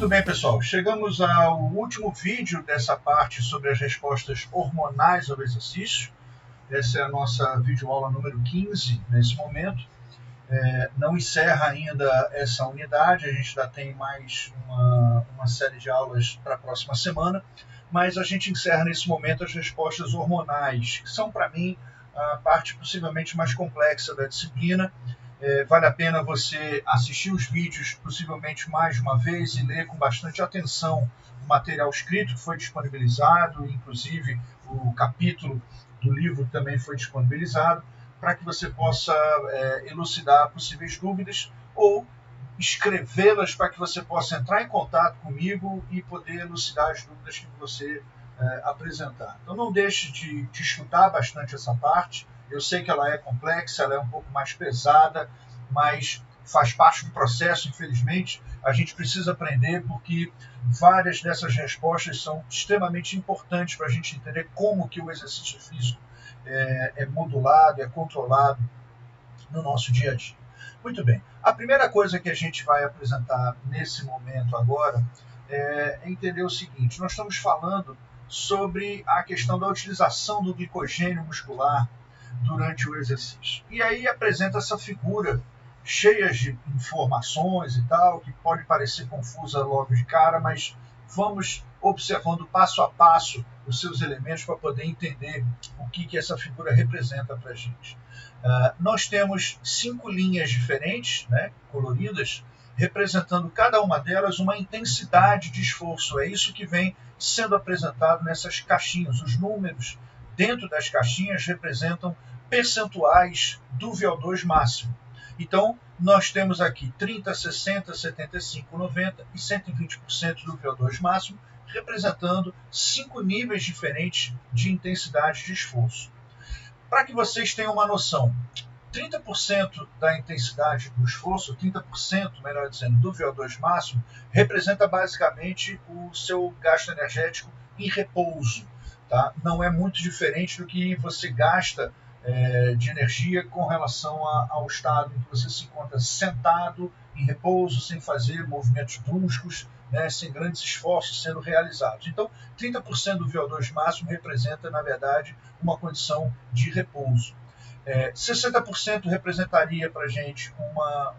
Muito bem, pessoal. Chegamos ao último vídeo dessa parte sobre as respostas hormonais ao exercício. Essa é a nossa videoaula número 15 nesse momento. Não encerra ainda essa unidade, a gente ainda tem mais uma série de aulas para a próxima semana, mas a gente encerra nesse momento as respostas hormonais, que são, para mim, a parte possivelmente mais complexa da disciplina. Vale a pena você assistir os vídeos possivelmente mais de uma vez e ler com bastante atenção o material escrito que foi disponibilizado, inclusive o capítulo do livro também foi disponibilizado, para que você possa elucidar possíveis dúvidas ou escrevê-las para que você possa entrar em contato comigo e poder elucidar as dúvidas que você apresentar. Então não deixe de estudar bastante essa parte. Eu sei que ela é complexa, ela é um pouco mais pesada, mas faz parte do processo, infelizmente. A gente precisa aprender porque várias dessas respostas são extremamente importantes para a gente entender como que o exercício físico é modulado, é controlado no nosso dia a dia. Muito bem. A primeira coisa que a gente vai apresentar nesse momento agora é entender o seguinte: nós estamos falando sobre a questão da utilização do glicogênio muscular durante o exercício. E aí apresenta essa figura cheia de informações e tal, que pode parecer confusa logo de cara, mas vamos observando passo a passo os seus elementos para poder entender o que essa figura representa para a gente. Nós temos 5 linhas diferentes, né, coloridas, representando cada uma delas uma intensidade de esforço. É isso que vem sendo apresentado nessas caixinhas. Os números dentro das caixinhas representam percentuais do VO2 máximo. Então, nós temos aqui 30, 60, 75, 90 e 120% do VO2 máximo, representando 5 níveis diferentes de intensidade de esforço. Para que vocês tenham uma noção, 30% da intensidade do esforço, 30%, melhor dizendo, do VO2 máximo, representa basicamente o seu gasto energético em repouso. Tá? Não é muito diferente do que você gasta de energia com relação ao estado em que você se encontra sentado, em repouso, sem fazer movimentos bruscos, né, sem grandes esforços sendo realizados. Então, 30% do VO2 máximo representa, na verdade, uma condição de repouso. 60% representaria para a gente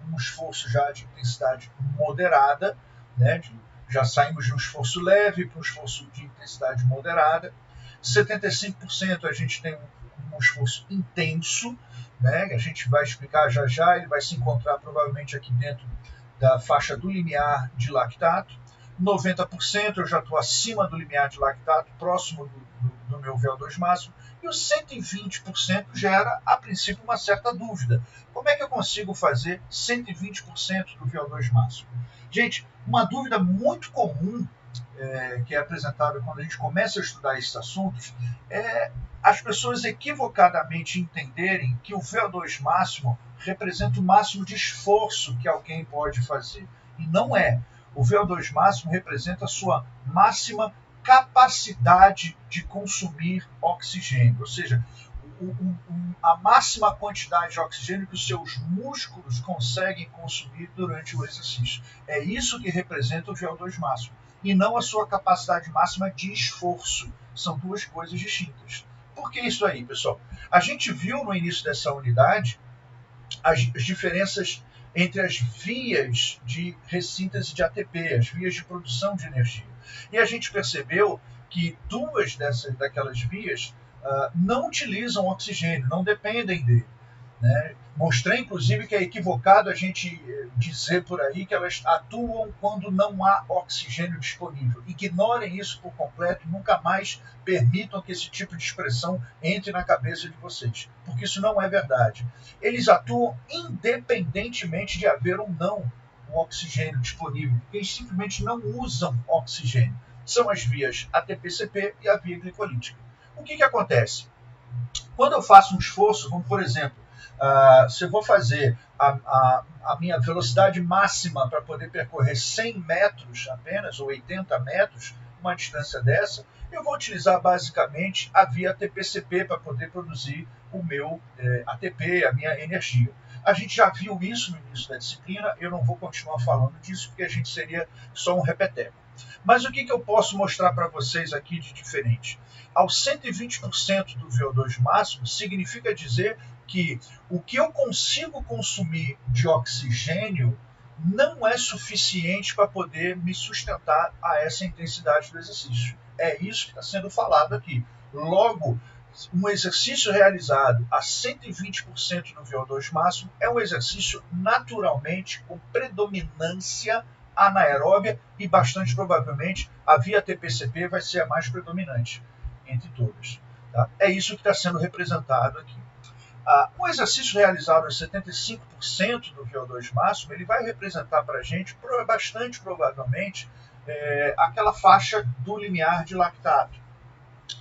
um esforço já de intensidade moderada, né, já saímos de um esforço leve para um esforço de intensidade moderada. 75% a gente tem um esforço intenso, né, que a gente vai explicar já já, ele vai se encontrar provavelmente aqui dentro da faixa do limiar de lactato. 90% eu já estou acima do limiar de lactato, próximo do meu VO2 máximo, e os 120% gera, a princípio, uma certa dúvida. Como é que eu consigo fazer 120% do VO2 máximo? Gente, uma dúvida muito comum que é apresentada quando a gente começa a estudar esses assuntos é as pessoas equivocadamente entenderem que o VO2 máximo representa o máximo de esforço que alguém pode fazer. E não é. O VO2 máximo representa a sua máxima capacidade de consumir oxigênio, ou seja, a máxima quantidade de oxigênio que os seus músculos conseguem consumir durante o exercício. É isso que representa o VO2 máximo, e não a sua capacidade máxima de esforço. São duas coisas distintas. Por que isso aí, pessoal? A gente viu no início dessa unidade as diferenças entre as vias de ressíntese de ATP, as vias de produção de energia. E a gente percebeu que duas daquelas vias não utilizam oxigênio, não dependem dele. Né? Mostrei, inclusive, que é equivocado a gente dizer por aí que elas atuam quando não há oxigênio disponível. Ignorem isso por completo, nunca mais permitam que esse tipo de expressão entre na cabeça de vocês, porque isso não é verdade. Eles atuam independentemente de haver ou não um oxigênio disponível, porque eles simplesmente não usam oxigênio. São as vias ATP-CP e a via glicolítica. O que acontece? Quando eu faço um esforço, como por exemplo, se eu vou fazer a minha velocidade máxima para poder percorrer 100 metros apenas, ou 80 metros, uma distância dessa, eu vou utilizar basicamente a via ATP-CP para poder produzir o meu ATP, a minha energia. A gente já viu isso no início da disciplina, eu não vou continuar falando disso, porque a gente seria só um repeteco. Mas o que eu posso mostrar para vocês aqui de diferente? Aos 120% do VO2 máximo, significa dizer que o que eu consigo consumir de oxigênio não é suficiente para poder me sustentar a essa intensidade do exercício. É isso que está sendo falado aqui. Logo, um exercício realizado a 120% do VO2 máximo é um exercício naturalmente com predominância anaeróbia e bastante provavelmente a via TPCP vai ser a mais predominante entre todas. Tá? É isso que está sendo representado aqui. Um exercício realizado a 75% do VO2 máximo, ele vai representar para a gente, bastante provavelmente, aquela faixa do limiar de lactato,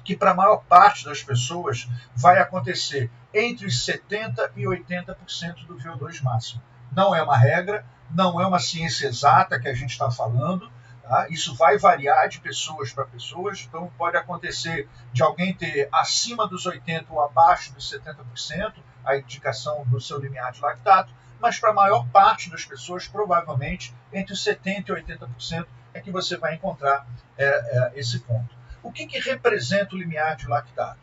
que para a maior parte das pessoas vai acontecer entre os 70% e 80% do VO2 máximo. Não é uma regra, não é uma ciência exata que a gente está falando, tá? Isso vai variar de pessoas para pessoas, então pode acontecer de alguém ter acima dos 80% ou abaixo dos 70%, a indicação do seu limiar de lactato, mas para a maior parte das pessoas, provavelmente, entre os 70% e 80% é que você vai encontrar esse ponto. O que representa o limiar de lactato?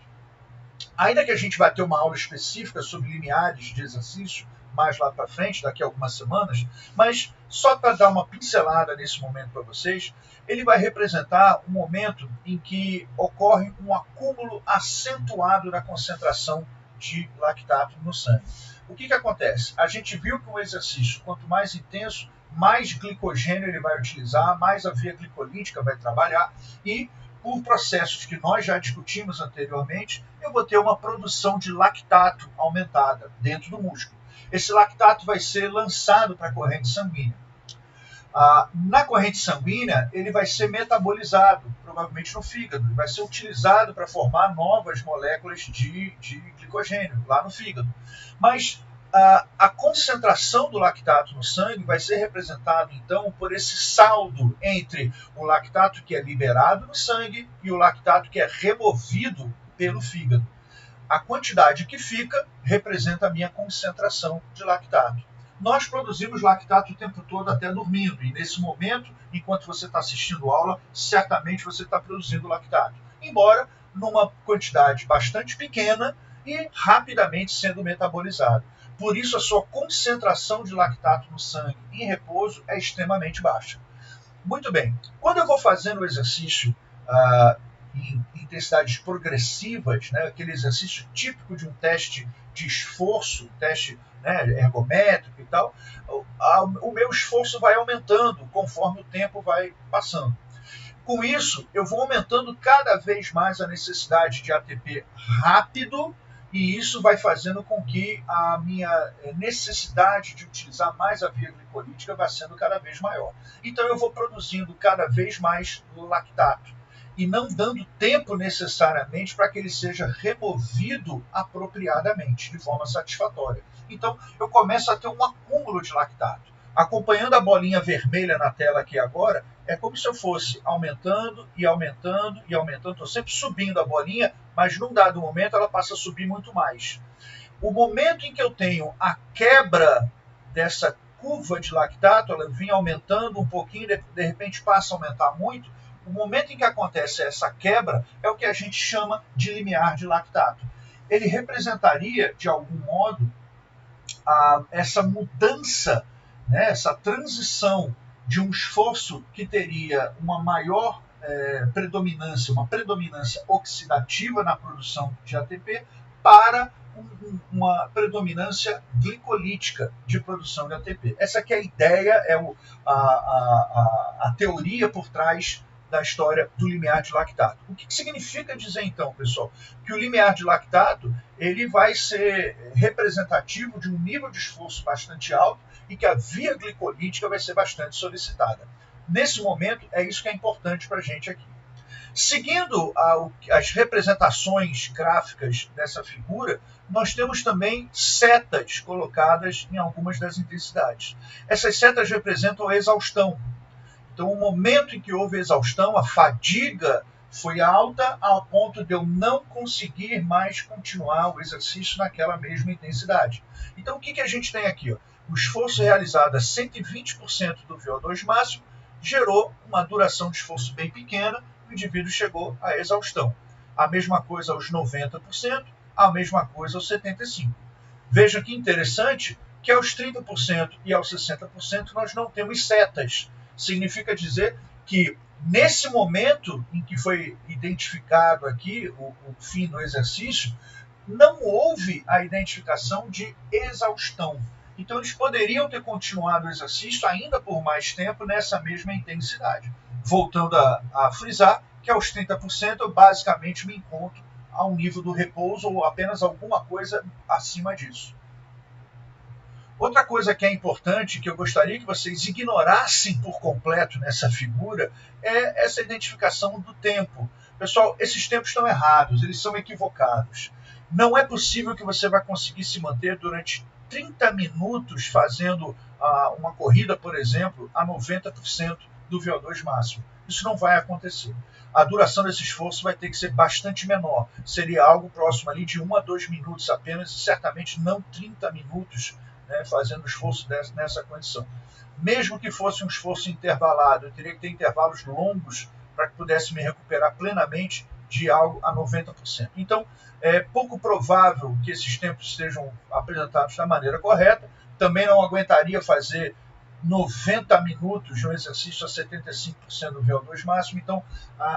Ainda que a gente vai ter uma aula específica sobre limiares de exercício mais lá para frente, daqui a algumas semanas, mas só para dar uma pincelada nesse momento para vocês, ele vai representar um momento em que ocorre um acúmulo acentuado da concentração de lactato no sangue. O que acontece? A gente viu que um exercício, quanto mais intenso, mais glicogênio ele vai utilizar, mais a via glicolítica vai trabalhar e por processos que nós já discutimos anteriormente, eu vou ter uma produção de lactato aumentada dentro do músculo. Esse lactato vai ser lançado para a corrente sanguínea. Na corrente sanguínea, ele vai ser metabolizado, provavelmente no fígado, vai ser utilizado para formar novas moléculas de glicogênio lá no fígado. Mas a concentração do lactato no sangue vai ser representada, então, por esse saldo entre o lactato que é liberado no sangue e o lactato que é removido pelo fígado. A quantidade que fica representa a minha concentração de lactato. Nós produzimos lactato o tempo todo até dormindo, e nesse momento, enquanto você está assistindo a aula, certamente você está produzindo lactato. Embora numa quantidade bastante pequena e rapidamente sendo metabolizado. Por isso, a sua concentração de lactato no sangue em repouso é extremamente baixa. Muito bem, quando eu vou fazendo o exercício em intensidades progressivas, né, aquele exercício típico de um teste de esforço, teste ergométrico e tal, o meu esforço vai aumentando conforme o tempo vai passando. Com isso, eu vou aumentando cada vez mais a necessidade de ATP rápido, e isso vai fazendo com que a minha necessidade de utilizar mais a via glicolítica vá sendo cada vez maior. Então eu vou produzindo cada vez mais lactato e não dando tempo necessariamente para que ele seja removido apropriadamente, de forma satisfatória. Então eu começo a ter um acúmulo de lactato. Acompanhando a bolinha vermelha na tela aqui agora, é como se eu fosse aumentando e aumentando e aumentando. Estou sempre subindo a bolinha, mas num dado momento ela passa a subir muito mais. O momento em que eu tenho a quebra dessa curva de lactato, ela vinha aumentando um pouquinho, de repente passa a aumentar muito. O momento em que acontece essa quebra é o que a gente chama de limiar de lactato. Ele representaria, de algum modo, essa mudança, essa transição de um esforço que teria uma maior predominância, uma predominância oxidativa na produção de ATP para uma predominância glicolítica de produção de ATP. Essa aqui é a ideia, é a teoria por trás da história do limiar de lactato. O que significa dizer, então, pessoal, que o limiar de lactato ele vai ser representativo de um nível de esforço bastante alto e que a via glicolítica vai ser bastante solicitada. Nesse momento, é isso que é importante para a gente aqui. Seguindo as representações gráficas dessa figura, nós temos também setas colocadas em algumas das intensidades. Essas setas representam a exaustão. Então, o momento em que houve exaustão, a fadiga foi alta ao ponto de eu não conseguir mais continuar o exercício naquela mesma intensidade. Então, o que a gente tem aqui? Ó? O esforço realizado a 120% do VO2 máximo gerou uma duração de esforço bem pequena, o indivíduo chegou à exaustão. A mesma coisa aos 90%, a mesma coisa aos 75%. Veja que interessante que aos 30% e aos 60% nós não temos setas. Significa dizer que nesse momento em que foi identificado aqui o fim do exercício, não houve a identificação de exaustão. Então eles poderiam ter continuado o exercício ainda por mais tempo nessa mesma intensidade. Voltando a frisar que aos 30% eu basicamente me encontro ao nível do repouso ou apenas alguma coisa acima disso. Outra coisa que é importante, que eu gostaria que vocês ignorassem por completo nessa figura, é essa identificação do tempo. Pessoal, esses tempos estão errados, eles são equivocados. Não é possível que você vai conseguir se manter durante 30 minutos fazendo uma corrida, por exemplo, a 90% do VO2 máximo. Isso não vai acontecer. A duração desse esforço vai ter que ser bastante menor. Seria algo próximo ali de 1 a 2 minutos apenas, e certamente não 30 minutos, né, fazendo esforço nessa condição. Mesmo que fosse um esforço intervalado, eu teria que ter intervalos longos para que pudesse me recuperar plenamente de algo a 90%. Então, é pouco provável que esses tempos sejam apresentados da maneira correta. Também não aguentaria fazer 90 minutos de um exercício a 75% do VO2 máximo. Então,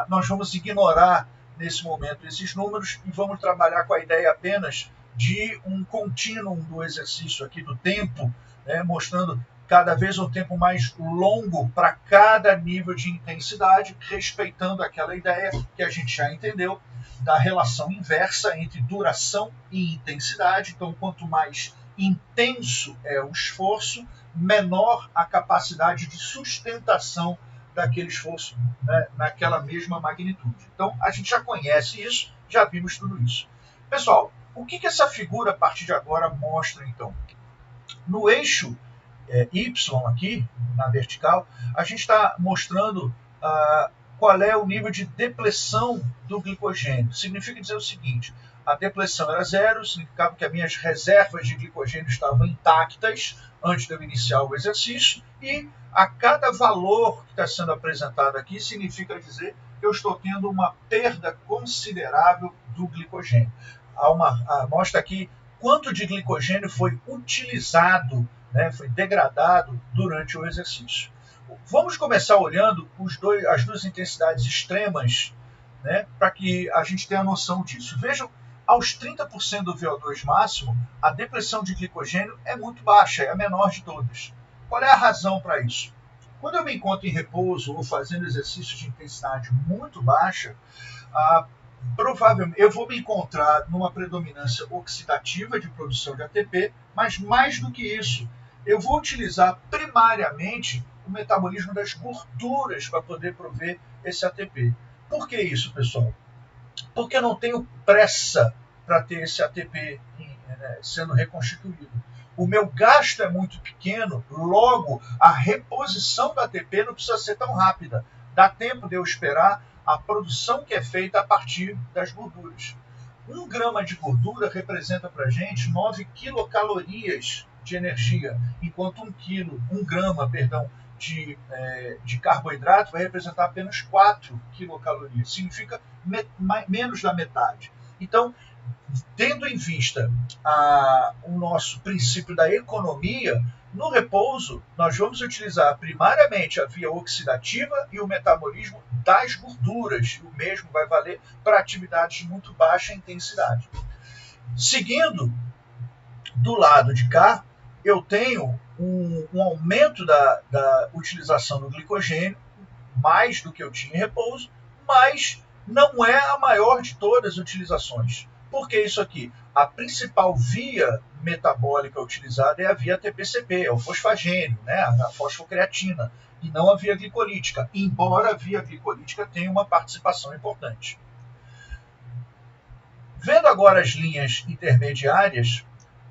nós vamos ignorar nesse momento esses números e vamos trabalhar com a ideia apenas de um contínuo do exercício aqui do tempo, né, mostrando cada vez um tempo mais longo para cada nível de intensidade, respeitando aquela ideia que a gente já entendeu da relação inversa entre duração e intensidade. Então, quanto mais intenso é o esforço, menor a capacidade de sustentação daquele esforço, né, naquela mesma magnitude. Então, a gente já conhece isso, já vimos tudo isso. Pessoal, o que essa figura, a partir de agora, mostra, então? No eixo Y aqui, na vertical, a gente está mostrando qual é o nível de depressão do glicogênio. Significa dizer o seguinte: a depressão era zero, significava que as minhas reservas de glicogênio estavam intactas antes de eu iniciar o exercício, e a cada valor que está sendo apresentado aqui significa dizer que eu estou tendo uma perda considerável do glicogênio. Mostra aqui quanto de glicogênio foi utilizado, né, foi degradado durante o exercício. Vamos começar olhando as duas intensidades extremas, né, para que a gente tenha noção disso. Vejam, aos 30% do VO2 máximo, a depressão de glicogênio é muito baixa, é a menor de todas. Qual é a razão para isso? Quando eu me encontro em repouso ou fazendo exercícios de intensidade muito baixa, provavelmente eu vou me encontrar numa predominância oxidativa de produção de ATP, mas mais do que isso, eu vou utilizar primariamente o metabolismo das gorduras para poder prover esse ATP. Por que isso, pessoal? Porque eu não tenho pressa para ter esse ATP sendo reconstituído. O meu gasto é muito pequeno, logo a reposição do ATP não precisa ser tão rápida. Dá tempo de eu esperar a produção que é feita a partir das gorduras. 1 grama de gordura representa para a gente 9 quilocalorias de energia, enquanto 1 grama de carboidrato vai representar apenas 4 quilocalorias. Significa menos da metade. Então, tendo em vista o nosso princípio da economia, no repouso, nós vamos utilizar primariamente a via oxidativa e o metabolismo das gorduras. O mesmo vai valer para atividades de muito baixa intensidade. Seguindo, do lado de cá, eu tenho um aumento da utilização do glicogênio, mais do que eu tinha em repouso, mas não é a maior de todas as utilizações. Por que isso aqui? A principal via metabólica utilizada é a via ATP-CP, é o fosfagênio, né, a fosfocreatina, e não a via glicolítica, embora a via glicolítica tenha uma participação importante. Vendo agora as linhas intermediárias,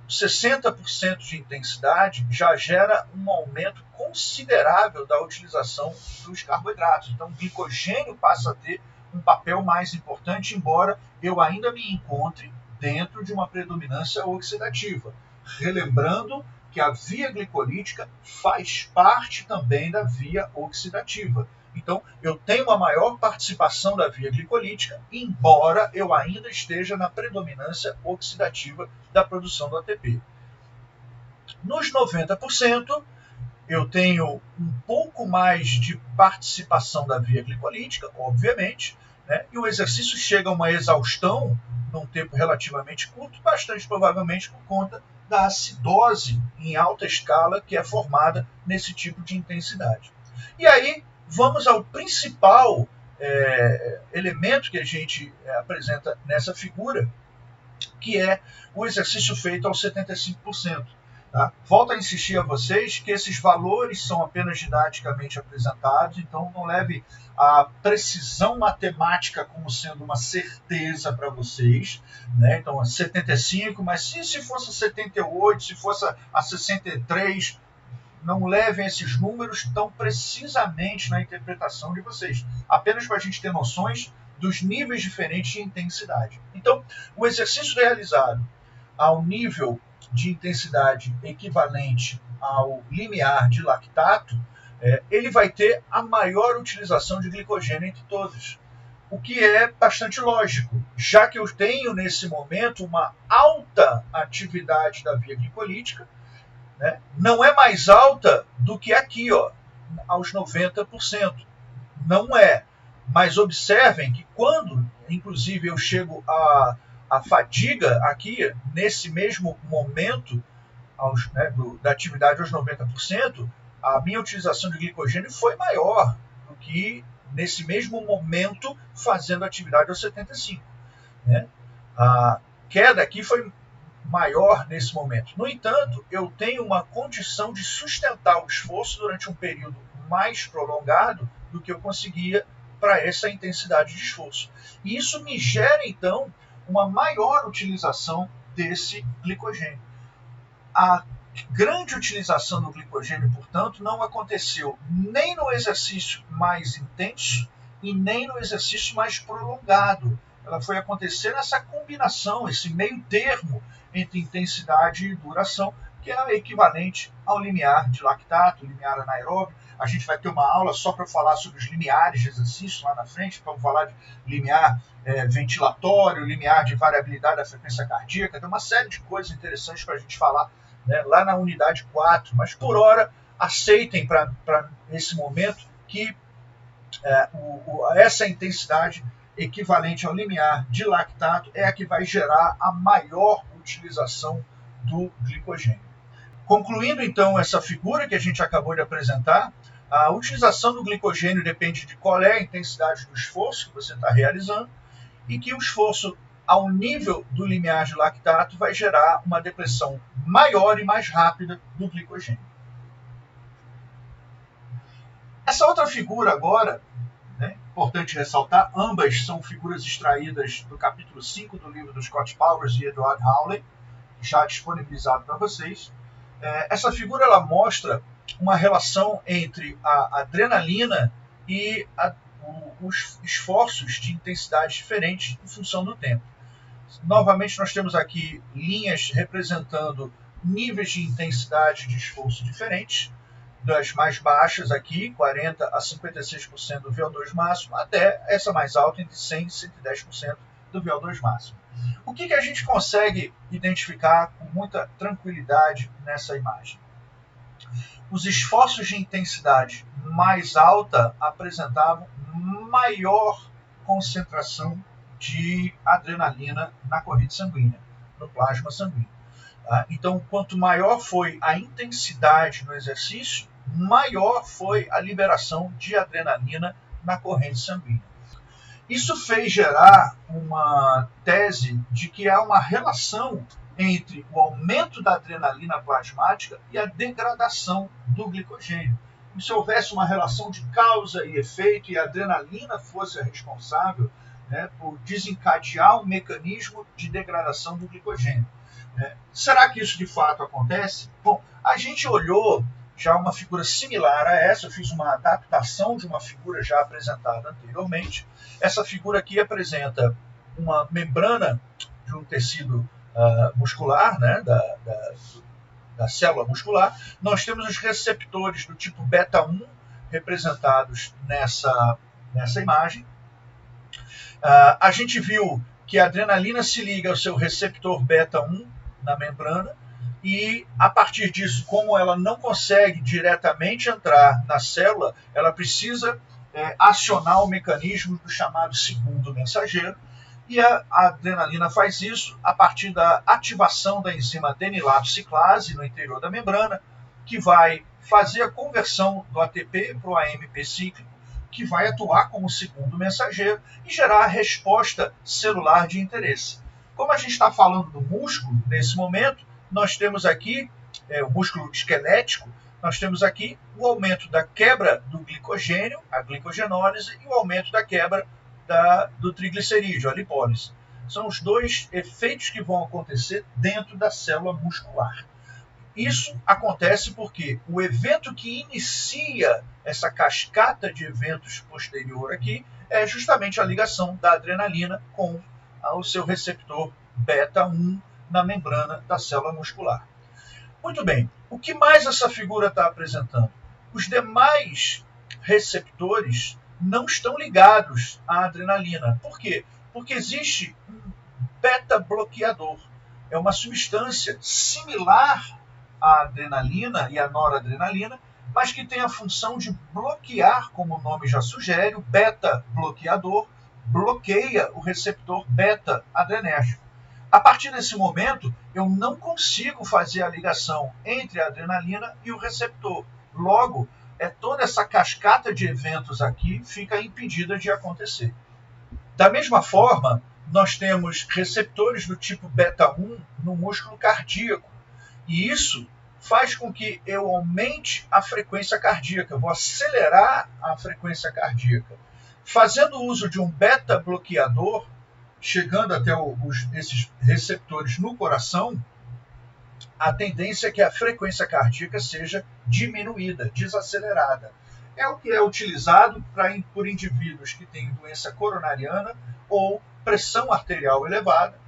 60% de intensidade já gera um aumento considerável da utilização dos carboidratos. Então, o glicogênio passa a ter um papel mais importante, embora eu ainda me encontre dentro de uma predominância oxidativa. Relembrando que a via glicolítica faz parte também da via oxidativa. Então, eu tenho uma maior participação da via glicolítica, embora eu ainda esteja na predominância oxidativa da produção do ATP. Nos 90%, eu tenho um pouco mais de participação da via glicolítica, obviamente, né? E o exercício chega a uma exaustão num tempo relativamente curto, bastante provavelmente por conta da acidose em alta escala que é formada nesse tipo de intensidade. E aí, vamos ao principal elemento que a gente apresenta nessa figura, que é o exercício feito aos 75%. Tá? Volto a insistir a vocês que esses valores são apenas didaticamente apresentados, então não leve a precisão matemática como sendo uma certeza para vocês. Né? Então, 75, mas se fosse 78, se fosse a 63, não levem esses números tão precisamente na interpretação de vocês, apenas para a gente ter noções dos níveis diferentes de intensidade. Então, o exercício realizado ao nível de intensidade equivalente ao limiar de lactato, ele vai ter a maior utilização de glicogênio entre todos, o que é bastante lógico, já que eu tenho nesse momento uma alta atividade da via glicolítica, né? Não é mais alta do que aqui, ó, aos 90%. Não é. Mas observem que quando, inclusive, eu chego à fadiga aqui, nesse mesmo momento da atividade aos 90%, a minha utilização de glicogênio foi maior do que nesse mesmo momento fazendo atividade aos 75%. Né? A queda aqui foi maior nesse momento. No entanto, eu tenho uma condição de sustentar o esforço durante um período mais prolongado do que eu conseguia para essa intensidade de esforço. E isso me gera, então, uma maior utilização desse glicogênio. A grande utilização do glicogênio, portanto, não aconteceu nem no exercício mais intenso e nem no exercício mais prolongado. Ela foi acontecer nessa combinação, esse meio termo entre intensidade e duração, que é equivalente ao limiar de lactato, limiar anaeróbio. A gente vai ter uma aula só para falar sobre os limiares de exercício lá na frente, vamos falar de limiar ventilatório, limiar de variabilidade da frequência cardíaca, tem uma série de coisas interessantes para a gente falar, né, lá na unidade 4, mas por hora aceitem para esse momento que essa intensidade equivalente ao limiar de lactato é a que vai gerar a maior utilização do glicogênio. Concluindo então essa figura que a gente acabou de apresentar, a utilização do glicogênio depende de qual é a intensidade do esforço que você está realizando e que o esforço ao nível do limiar de lactato vai gerar uma depressão maior e mais rápida do glicogênio. Essa outra figura agora, importante ressaltar, ambas são figuras extraídas do capítulo 5 do livro do Scott Powers e Edward Hawley, já disponibilizado para vocês. Essa figura ela mostra uma relação entre a adrenalina e os esforços de intensidades diferentes em função do tempo. Novamente, nós temos aqui linhas representando níveis de intensidade de esforço diferentes, das mais baixas aqui, 40% a 56% do VO2 máximo, até essa mais alta, entre 100% e 110% do VO2 máximo. O que a gente consegue identificar com muita tranquilidade nessa imagem? Os esforços de intensidade mais alta apresentavam maior concentração de adrenalina na corrente sanguínea, no plasma sanguíneo. Então, quanto maior foi a intensidade no exercício, maior foi a liberação de adrenalina na corrente sanguínea. Isso fez gerar uma tese de que há uma relação entre o aumento da adrenalina plasmática e a degradação do glicogênio. E se houvesse uma relação de causa e efeito e a adrenalina fosse a responsável, por desencadear um mecanismo de degradação do glicogênio. Será que isso de fato acontece? Bom, a gente olhou já uma figura similar a essa. Eu fiz uma adaptação de uma figura já apresentada anteriormente. Essa figura aqui apresenta uma membrana de um tecido muscular, né, da célula muscular. Nós temos os receptores do tipo beta 1 representados nessa imagem. A gente viu que a adrenalina se liga ao seu receptor beta 1 na membrana, e a partir disso, como ela não consegue diretamente entrar na célula, ela precisa acionar o mecanismo do chamado segundo mensageiro, e a adrenalina faz isso a partir da ativação da enzima adenilato ciclase no interior da membrana, que vai fazer a conversão do ATP para o AMP cíclico, que vai atuar como segundo mensageiro e gerar a resposta celular de interesse. Como a gente está falando do músculo, nesse momento, nós temos aqui o músculo esquelético, nós temos aqui o aumento da quebra do glicogênio, a glicogenólise, e o aumento da quebra do triglicerídeo, a lipólise. São os dois efeitos que vão acontecer dentro da célula muscular. Isso acontece porque o evento que inicia essa cascata de eventos posterior aqui é justamente a ligação da adrenalina com o seu receptor beta 1 na membrana da célula muscular. Muito bem, o que mais essa figura está apresentando? Os demais receptores não estão ligados à adrenalina. Por quê? Porque existe um beta-bloqueador. É uma substância similar à adrenalina e à noradrenalina, mas que tem a função de bloquear, como o nome já sugere. O beta-bloqueador bloqueia o receptor beta-adrenérgico. A partir desse momento, eu não consigo fazer a ligação entre a adrenalina e o receptor. Logo, toda essa cascata de eventos aqui fica impedida de acontecer. Da mesma forma, nós temos receptores do tipo beta 1 no músculo cardíaco. E isso faz com que eu aumente a frequência cardíaca, eu vou acelerar a frequência cardíaca. Fazendo uso de um beta-bloqueador, chegando até esses receptores no coração, a tendência é que a frequência cardíaca seja diminuída, desacelerada. É o que é utilizado por indivíduos que têm doença coronariana ou pressão arterial elevada,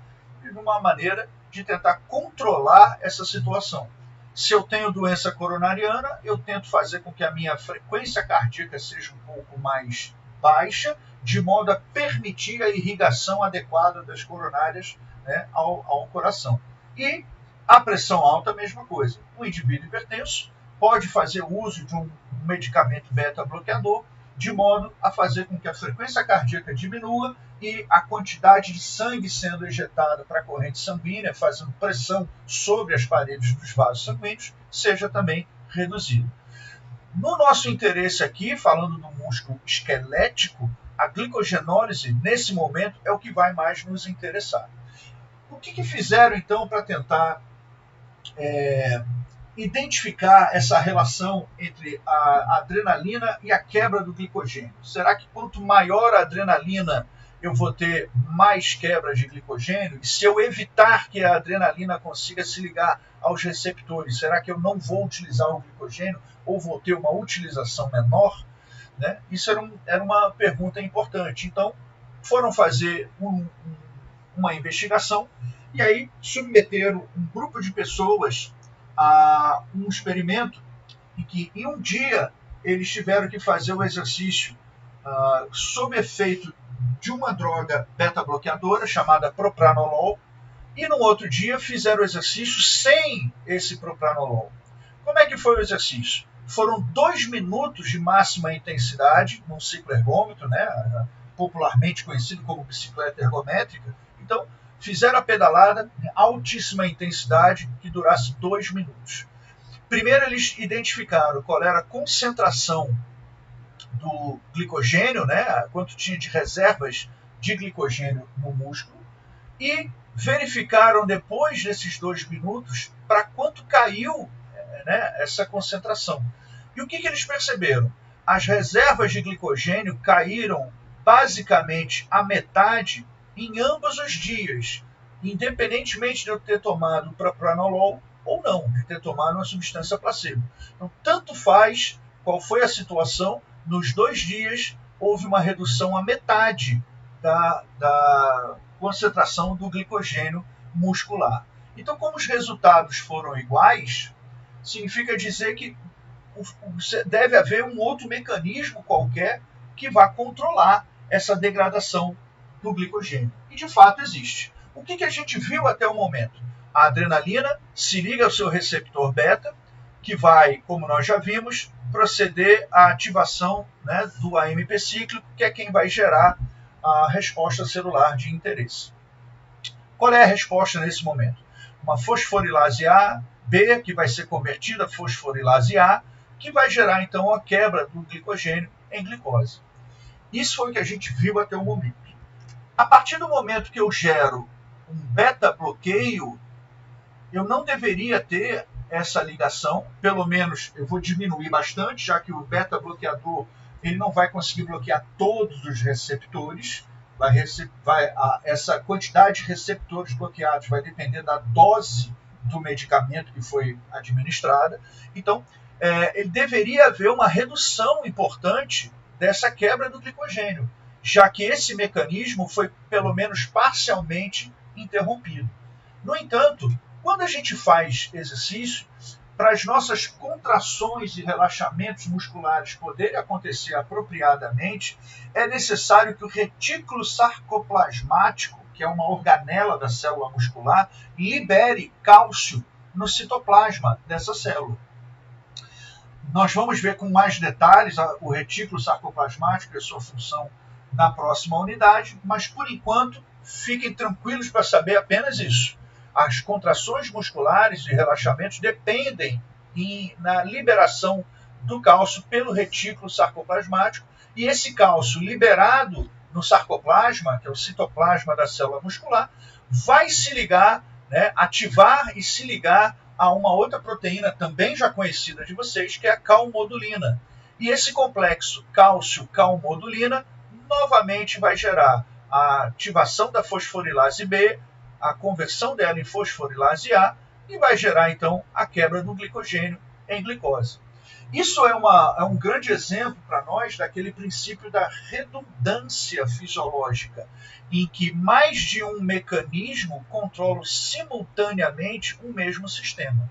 de uma maneira de tentar controlar essa situação. Se eu tenho doença coronariana, eu tento fazer com que a minha frequência cardíaca seja um pouco mais baixa, de modo a permitir a irrigação adequada das coronárias, né, ao coração. E a pressão alta, a mesma coisa. O indivíduo hipertenso pode fazer uso de um medicamento beta-bloqueador, de modo a fazer com que a frequência cardíaca diminua e a quantidade de sangue sendo ejetada para a corrente sanguínea, fazendo pressão sobre as paredes dos vasos sanguíneos, seja também reduzida. No nosso interesse aqui, falando do músculo esquelético, a glicogenólise, nesse momento, é o que vai mais nos interessar. O que fizeram, então, para tentar identificar essa relação entre a adrenalina e a quebra do glicogênio? Será que quanto maior a adrenalina, eu vou ter mais quebra de glicogênio? E se eu evitar que a adrenalina consiga se ligar aos receptores, será que eu não vou utilizar o glicogênio ou vou ter uma utilização menor? Né? Isso era uma pergunta importante. Então, foram fazer uma investigação e aí submeteram um grupo de pessoas a um experimento em que, em um dia, eles tiveram que fazer o exercício sob efeito de uma droga beta-bloqueadora chamada propranolol, e no outro dia fizeram o exercício sem esse propranolol. Como é que foi o exercício? Foram 2 minutos de máxima intensidade num ciclo ergômetro, né, popularmente conhecido como bicicleta ergométrica. Então, fizeram a pedalada em altíssima intensidade que durasse 2 minutos. Primeiro, eles identificaram qual era a concentração do glicogênio, né, quanto tinha de reservas de glicogênio no músculo, e verificaram depois desses 2 minutos para quanto caiu, né, essa concentração. E o que eles perceberam? As reservas de glicogênio caíram basicamente a metade em ambos os dias, independentemente de eu ter tomado propranolol ou não, de ter tomado uma substância placebo. Então, tanto faz qual foi a situação, nos 2 dias houve uma redução à metade da concentração do glicogênio muscular. Então, como os resultados foram iguais, significa dizer que deve haver um outro mecanismo qualquer que vá controlar essa degradação do glicogênio. E de fato existe. O que a gente viu até o momento? A adrenalina se liga ao seu receptor beta, que vai, como nós já vimos, proceder à ativação, né, do AMP cíclico, que é quem vai gerar a resposta celular de interesse. Qual é a resposta nesse momento? Uma fosforilase A, B, que vai ser convertida a fosforilase A, que vai gerar então a quebra do glicogênio em glicose. Isso foi o que a gente viu até o momento. A partir do momento que eu gero um beta-bloqueio, eu não deveria ter essa ligação, pelo menos eu vou diminuir bastante, já que o beta-bloqueador ele não vai conseguir bloquear todos os receptores, essa quantidade de receptores bloqueados vai depender da dose do medicamento que foi administrada. Então, ele deveria haver uma redução importante dessa quebra do glicogênio, já que esse mecanismo foi, pelo menos parcialmente, interrompido. No entanto, quando a gente faz exercício, para as nossas contrações e relaxamentos musculares poderem acontecer apropriadamente, é necessário que o retículo sarcoplasmático, que é uma organela da célula muscular, libere cálcio no citoplasma dessa célula. Nós vamos ver com mais detalhes o retículo sarcoplasmático e a sua função na próxima unidade, mas por enquanto fiquem tranquilos para saber apenas isso. As contrações musculares e relaxamentos dependem na liberação do cálcio pelo retículo sarcoplasmático, e esse cálcio liberado no sarcoplasma, que é o citoplasma da célula muscular, vai se ligar, né, ativar e se ligar a uma outra proteína também já conhecida de vocês, que é a calmodulina. E esse complexo cálcio-calmodulina novamente vai gerar a ativação da fosforilase B, a conversão dela em fosforilase A, e vai gerar então a quebra do glicogênio em glicose. Isso é um grande exemplo para nós daquele princípio da redundância fisiológica, em que mais de um mecanismo controla simultaneamente o mesmo sistema.